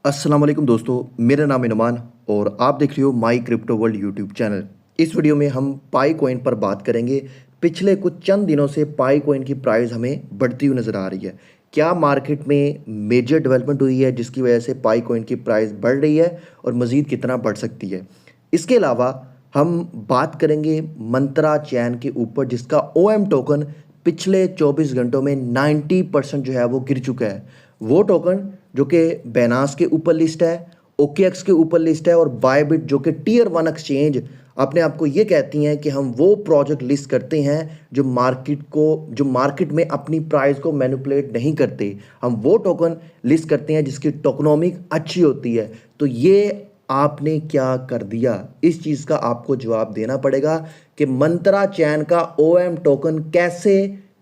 अस्सलाम वालेकुम दोस्तों, मेरा नाम है नुमान और आप देख रहे हो माई क्रिप्टो वर्ल्ड यूट्यूब चैनल। इस वीडियो में हम पाई कॉइन पर बात करेंगे। पिछले कुछ चंद दिनों से पाई कॉइन की प्राइस हमें बढ़ती हुई नज़र आ रही है। क्या मार्केट में मेजर डेवलपमेंट हुई है जिसकी वजह से पाई कॉइन की प्राइस बढ़ रही है और मज़ीद कितना बढ़ सकती है। इसके अलावा हम बात करेंगे मंत्रा चैन के ऊपर जिसका OM टोकन पिछले 24 घंटों में 90% जो है वो गिर चुका है। वो टोकन जो कि बैनास के ऊपर लिस्ट है, OKX के ऊपर लिस्ट है और बायबिट जो कि टियर 1 एक्सचेंज अपने आप को ये कहती हैं कि हम वो प्रोजेक्ट लिस्ट करते हैं जो मार्केट में अपनी प्राइस को मैनिपुलेट नहीं करते। हम वो टोकन लिस्ट करते हैं जिसकी टोकनोमिक अच्छी होती है। तो ये आपने क्या कर दिया, इस चीज़ का आपको जवाब देना पड़ेगा कि मंत्रा चैन का OM टोकन कैसे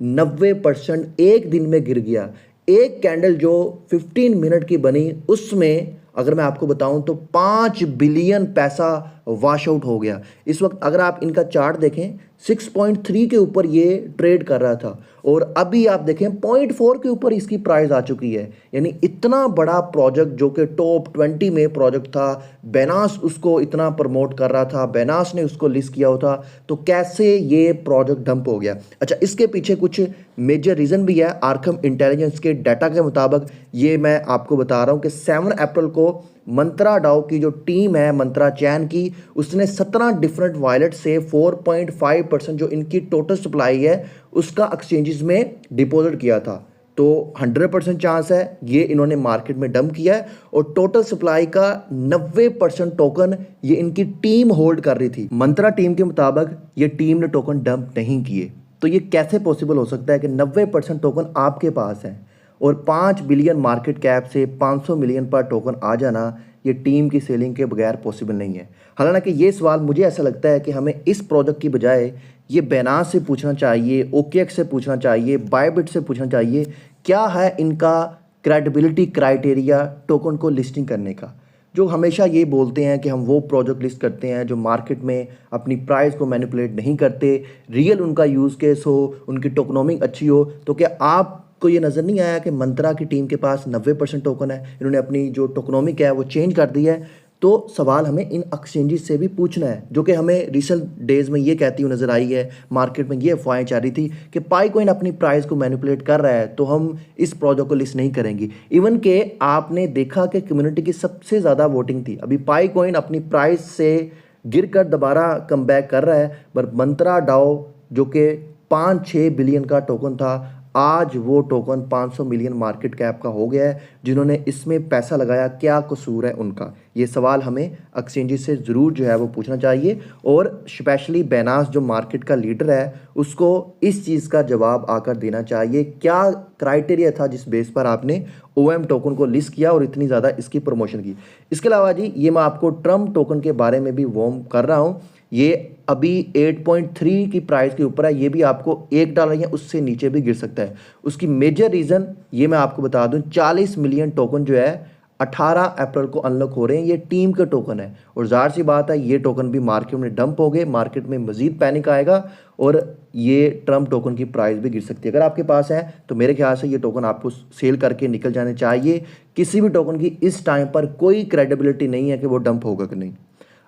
90% एक दिन में गिर गया। एक कैंडल जो 15 मिनट की बनी उसमें अगर मैं आपको बताऊं तो 5 बिलियन पैसा वॉश आउट हो गया। इस वक्त अगर आप इनका चार्ट देखें 6.3 के ऊपर ये ट्रेड कर रहा था और अभी आप देखें 0.4 के ऊपर इसकी प्राइस आ चुकी है। यानी इतना बड़ा प्रोजेक्ट जो कि टॉप 20 में प्रोजेक्ट था, बैनास उसको इतना प्रमोट कर रहा था, बैनास ने उसको लिस्ट किया होता, तो कैसे ये प्रोजेक्ट डंप हो गया। अच्छा, इसके पीछे कुछ मेजर रीज़न भी है। आर्कम इंटेलिजेंस के डाटा के मुताबिक ये मैं आपको बता रहा हूँ कि 7 अप्रैल को मंत्रा डाओ की जो टीम है मंत्रा चैन की, उसने 17 डिफरेंट वॉलेट से 4.5% जो इनकी टोटल सप्लाई है उसका एक्सचेंजेस में डिपॉजिट किया था। तो 100% चांस है ये इन्होंने मार्केट में डंप किया है और टोटल सप्लाई का 90% टोकन ये इनकी टीम होल्ड कर रही थी। मंत्रा टीम के मुताबिक ये टीम ने टोकन डंप नहीं किए। तो ये कैसे पॉसिबल हो सकता है कि 90% टोकन आपके पास है और 5 बिलियन मार्केट कैप से 500 मिलियन पर टोकन आ जाना ये टीम की सेलिंग के बगैर पॉसिबल नहीं है। हालांकि ये सवाल मुझे ऐसा लगता है कि हमें इस प्रोजेक्ट की बजाय ये बैनास से पूछना चाहिए, OKX से पूछना चाहिए, बायबिट से पूछना चाहिए क्या है इनका क्रेडिबिलिटी क्राइटेरिया टोकन को लिस्टिंग करने का। जो हमेशा ये बोलते हैं कि हम वो प्रोजेक्ट लिस्ट करते हैं जो मार्केट में अपनी प्राइस को मैनिपुलेट नहीं करते, रियल उनका यूज़ केस हो, उनकी टोकनोमिक अच्छी हो। तो क्या आपको ये नज़र नहीं आया कि मंत्रा की टीम के पास 90% टोकन है, इन्होंने अपनी जो टोकनोमिक है वो चेंज कर दी है। तो सवाल हमें इन एक्सचेंजेस से भी पूछना है जो कि हमें रिसेंट डेज में ये कहती हुई नज़र आई है, मार्केट में ये अफवाहें चल रही थी कि पाई कॉइन अपनी प्राइस को मैनिपुलेट कर रहा है तो हम इस प्रोजेक्ट को लिस्ट नहीं करेंगे। इवन के आपने देखा कि कम्युनिटी की सबसे ज़्यादा वोटिंग थी। अभी पाई कॉइन अपनी प्राइस से गिर कर दोबारा कम बैक कर रहा है, पर मंत्रा डाओ जो कि 5-6 बिलियन का टोकन था, आज वो टोकन 500 मिलियन मार्केट कैप का हो गया है। जिन्होंने इसमें पैसा लगाया क्या कसूर है उनका, ये सवाल हमें एक्सचेंजेस से ज़रूर जो है वो पूछना चाहिए और स्पेशली बैनास जो मार्केट का लीडर है उसको इस चीज़ का जवाब आकर देना चाहिए। क्या क्राइटेरिया था जिस बेस पर आपने OM टोकन को लिस्ट किया और इतनी ज़्यादा इसकी प्रमोशन की। इसके अलावा जी ये मैं आपको ट्रम्प टोकन के बारे में भी वार्म कर रहा हूँ। ये अभी 8.3 की प्राइस के ऊपर है, ये भी आपको $1 या उससे नीचे भी गिर सकता है। उसकी मेजर रीज़न ये मैं आपको बता दूं, 40 मिलियन टोकन जो है 18 अप्रैल को अनलॉक हो रहे हैं। ये टीम के टोकन है और ज़ाहिर सी बात है ये टोकन भी मार्केट में डंप हो गए, मार्केट में मजीद पैनिक आएगा और ये ट्रम्प टोकन की प्राइस भी गिर सकती है। अगर आपके पास है तो मेरे ख्याल से ये टोकन आपको सेल करके निकल जाने चाहिए। किसी भी टोकन की इस टाइम पर कोई क्रेडिबिलिटी नहीं है कि वो डंप होगा कि नहीं।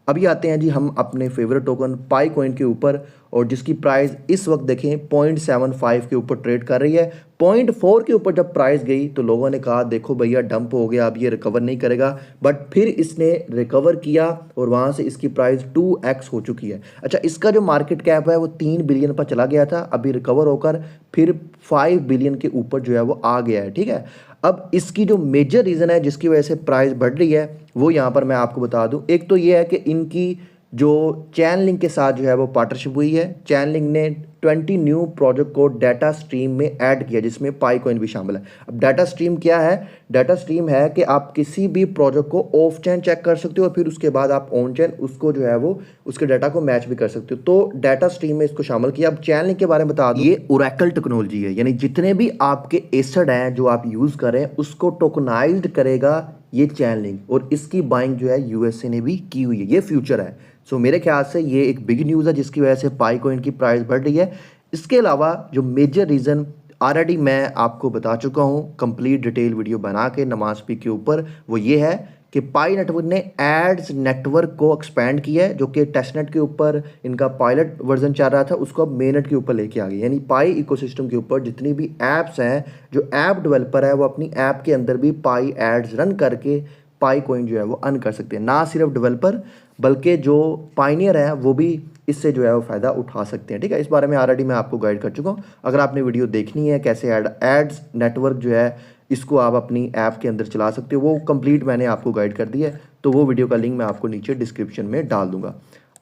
अभी आते हैं जी हम अपने फेवरेट टोकन पाई कॉइन के ऊपर और जिसकी प्राइस इस वक्त देखें 0.75 के ऊपर ट्रेड कर रही है। 0.4 के ऊपर जब प्राइस गई तो लोगों ने कहा देखो भैया डंप हो गया, अब ये रिकवर नहीं करेगा, बट फिर इसने रिकवर किया और वहाँ से इसकी प्राइस 2x हो चुकी है। अच्छा, इसका जो मार्केट कैप है वो 3 बिलियन पर चला गया था, अभी रिकवर होकर फिर 5 बिलियन के ऊपर जो है वो आ गया है। ठीक है, अब इसकी जो मेजर रीज़न है जिसकी वजह से प्राइस बढ़ रही है वो यहाँ पर मैं आपको बता दूं। एक तो ये है कि इनकी जो चैनलिंक के साथ जो है वो पार्टनरशिप हुई है। चैनलिंक ने 20 न्यू प्रोजेक्ट को डाटा स्ट्रीम में ऐड किया जिसमें पाई कॉइन भी शामिल है। अब डाटा स्ट्रीम क्या है? डाटा स्ट्रीम है कि आप किसी भी प्रोजेक्ट को ऑफ चैन चेक कर सकते हो और फिर उसके बाद आप ऑन चैन उसको जो है वो उसके डाटा को मैच भी कर सकते हो। तो डाटा स्ट्रीम में इसको शामिल किया। अब चैनलिंक के बारे में बता दूं, ये ओरेकल टेक्नोलॉजी है, यानी जितने भी आपके एसेट हैं जो आप यूज़ करें उसको टोकनाइज्ड करेगा ये चैनलिंक, और इसकी बाइंग जो है USA ने भी की हुई है। ये फ्यूचर है। सो मेरे ख्याल से ये एक बिग न्यूज़ है जिसकी वजह से पाई कॉइन की प्राइस बढ़ रही है। इसके अलावा जो मेजर रीज़न ऑलरेडी मैं आपको बता चुका हूँ कंप्लीट डिटेल वीडियो बना के नमाज पी के ऊपर। वो ये है कि पाई नेटवर्क ने एड्स नेटवर्क को एक्सपेंड किया है, जो कि टेस्टनेट के ऊपर इनका पायलट वर्जन चल रहा था, उसको अब मेननेट के ऊपर लेके आ गई। यानी पाई इकोसिस्टम के ऊपर जितनी भी ऐप्स हैं, जो ऐप डेवलपर है वो अपनी ऐप के अंदर भी पाई एड्स रन करके पाई कॉइन जो है वो अर्न कर सकते हैं। ना सिर्फ डेवलपर बल्कि जो पाइनियर है वो भी इससे जो है वो फ़ायदा उठा सकते हैं। ठीक है, इस बारे में ऑलरेडी मैं आपको गाइड कर चुका हूँ। अगर आपने वीडियो देखनी है कैसे एड्स नेटवर्क जो है इसको आप अपनी ऐप के अंदर चला सकते हो, वो कंप्लीट मैंने आपको गाइड कर दिया है, तो वो वीडियो का लिंक मैं आपको नीचे डिस्क्रिप्शन में डाल दूंगा।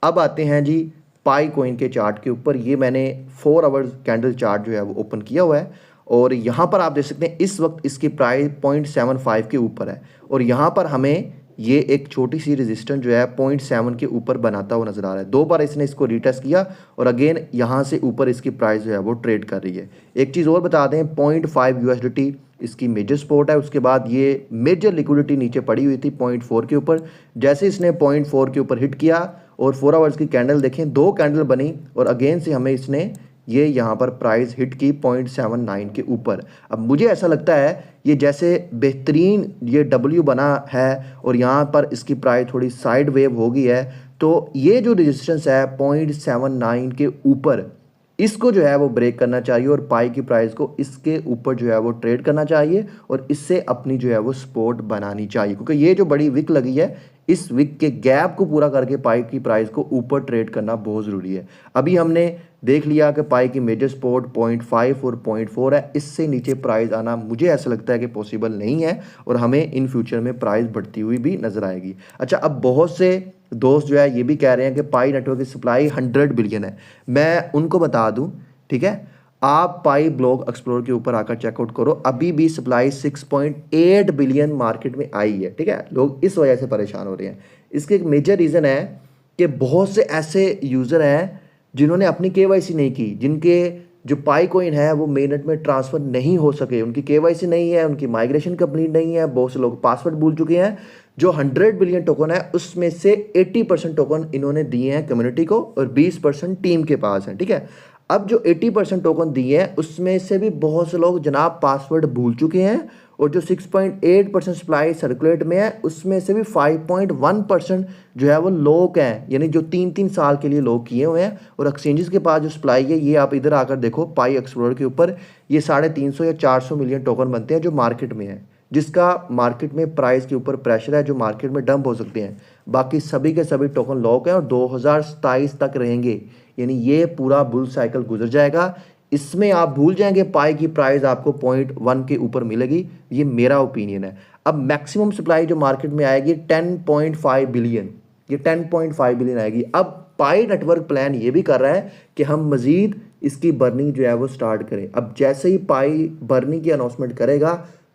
अब आते हैं जी पाई कॉइन के चार्ट के ऊपर। ये मैंने 4 आवर्स कैंडल चार्ट जो है वो ओपन किया हुआ है और यहाँ पर आप देख सकते हैं इस वक्त इसकी प्राइस 0.75 के ऊपर है और यहाँ पर हमें ये एक छोटी सी रेजिस्टेंस जो है 0.7 के ऊपर बनाता हुआ नजर आ रहा है। 2 बार इसने इसको रीटेस्ट किया और अगेन यहाँ से ऊपर इसकी प्राइस जो है वो ट्रेड कर रही है। एक चीज़ और बता दें, 0.5 USDT इसकी मेजर सपोर्ट है। उसके बाद ये मेजर लिक्विडिटी नीचे पड़ी हुई थी 0.4 के ऊपर। जैसे इसने 0.4 के ऊपर हिट किया और 4 आवर्स की कैंडल देखें, 2 कैंडल बनी और अगेन से हमें इसने ये यहाँ पर प्राइस हिट की 0.79 के ऊपर। अब मुझे ऐसा लगता है ये जैसे बेहतरीन ये W बना है और यहाँ पर इसकी प्राइस थोड़ी साइड वेव हो गई है, तो ये जो रेजिस्टेंस है 0.79 के ऊपर, इसको जो है वो ब्रेक करना चाहिए और पाई की प्राइस को इसके ऊपर जो है वो ट्रेड करना चाहिए और इससे अपनी जो है वो सपोर्ट बनानी चाहिए, क्योंकि ये जो बड़ी विक लगी है इस विक के गैप को पूरा करके पाई की प्राइस को ऊपर ट्रेड करना बहुत ज़रूरी है। अभी हमने देख लिया कि पाई की मेजर सपोर्ट 0.5 और 0.4 है, इससे नीचे प्राइस आना मुझे ऐसा लगता है कि पॉसिबल नहीं है और हमें इन फ्यूचर में प्राइस बढ़ती हुई भी नजर आएगी। अच्छा, अब बहुत से दोस्त जो है ये भी कह रहे हैं कि पाई नेटवर्क की सप्लाई 100 बिलियन है। मैं उनको बता दूं, ठीक है, आप पाई ब्लॉक एक्सप्लोर के ऊपर आकर चेकआउट करो, अभी भी सप्लाई 6.8 बिलियन मार्केट में आई है। ठीक है, लोग इस वजह से परेशान हो रहे हैं। इसके एक मेजर रीज़न है कि बहुत से ऐसे यूज़र हैं जिन्होंने अपनी KYC नहीं की, जिनके जो पाई कॉइन है वो मेननेट में ट्रांसफ़र नहीं हो सके, उनकी KYC नहीं है, उनकी माइग्रेशन कंप्लीट नहीं है, बहुत से लोग पासवर्ड भूल चुके हैं। जो 100 बिलियन टोकन है उसमें से 80% टोकन इन्होंने दिए हैं कम्युनिटी को और 20% टीम के पास है। ठीक है, अब जो 80% टोकन दिए हैं उसमें से भी बहुत से लोग जनाब पासवर्ड भूल चुके हैं और जो 6.8% सप्लाई सर्कुलेट में है उसमें से भी 5.1% जो है वो लॉक हैं, यानी जो 3-3 साल के लिए लॉक किए हुए हैं। और एक्सचेंजेस के पास जो सप्लाई है ये आप इधर आकर देखो, पाई एक्सप्लोरर के ऊपर ये 350 या 400 मिलियन टोकन बनते हैं जो मार्केट में है, जिसका मार्केट में प्राइस के ऊपर प्रेशर है, जो मार्केट में डंप हो सकते हैं। बाकी सभी के सभी टोकन लॉक हैं और 2027 तक रहेंगे, यानी ये पूरा बुल साइकिल गुजर जाएगा। इसमें आप भूल जाएंगे पाई की प्राइस आपको 0.1 के ऊपर मिलेगी, ये मेरा ओपिनियन है। अब मैक्सिमम सप्लाई जो मार्केट में आएगी 10.5 बिलियन, ये 10.5 बिलियन आएगी। अब पाई नेटवर्क प्लान ये भी कर रहा है कि हम मजीद इसकी बर्निंग जो है वो स्टार्ट करें। अब जैसे ही पाई बर्निंग की अनाउंसमेंट करेगा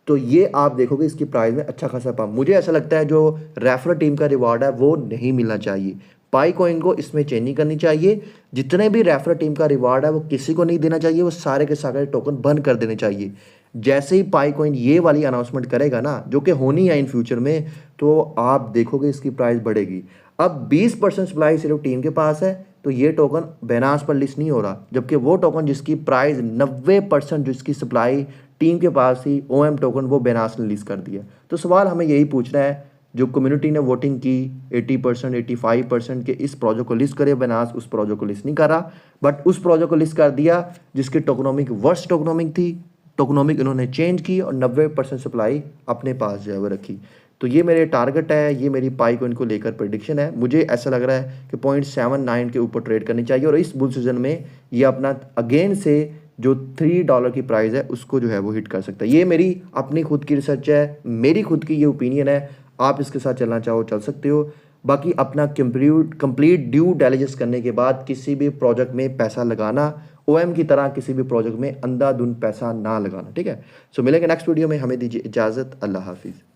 तो ये आप देखोगे इसकी प्राइस में अच्छा खासा पम्प। मुझे ऐसा लगता है जो रेफरल टीम का रिवार्ड है वो नहीं मिलना चाहिए, पाई कॉइन को इसमें चेंज नहीं करनी चाहिए। जितने भी रेफरल टीम का रिवार्ड है वो किसी को नहीं देना चाहिए, वो सारे के सारे टोकन बंद कर देने चाहिए। जैसे ही पाई कॉइन ये वाली अनाउंसमेंट करेगा ना, जो कि होनी है इन फ्यूचर में, तो आप देखोगे इसकी प्राइस बढ़ेगी। अब 20% सप्लाई सिर्फ टीम के पास है तो ये टोकन बाइनेंस पर लिस्ट नहीं हो रहा, जबकि वो टोकन जिसकी प्राइस 90% जिसकी सप्लाई टीम के पास थी OM टोकन, वो बाइनेंस ने लिस्ट कर दिया। तो सवाल हमें यही पूछना है, जो कम्युनिटी ने वोटिंग की 80% 85% के इस प्रोजेक्ट को लिस्ट करे, बाइनेंस उस प्रोजेक्ट को लिस्ट नहीं कर रहा, बट उस प्रोजेक्ट को लिस्ट कर दिया जिसकी टोकनोमिक वर्स्ट टोकनोमिक थी, टोकनोमिक इन्होंने चेंज की और 90% सप्लाई अपने पास जो है वो रखी। तो ये मेरे टारगेट है, ये मेरी पाई को इनको लेकर प्रेडिक्शन है। मुझे ऐसा लग रहा है कि 0.79 के ऊपर ट्रेड करनी चाहिए और इस बुल सीजन में ये अपना अगेन से जो $3 की प्राइस है उसको जो है वो हिट कर सकता है। ये मेरी अपनी खुद की रिसर्च है, मेरी खुद की ये ओपिनियन है, आप इसके साथ चलना चाहो चल सकते हो। बाकी अपना कंप्लीट ड्यू डिलिजेंस करने के बाद किसी भी प्रोजेक्ट में पैसा लगाना, OM की तरह किसी भी प्रोजेक्ट में अंधाधुंध पैसा ना लगाना। ठीक है, सो मिलेंगे नेक्स्ट वीडियो में, हमें दीजिए इजाज़त, अल्लाह हाफिज़।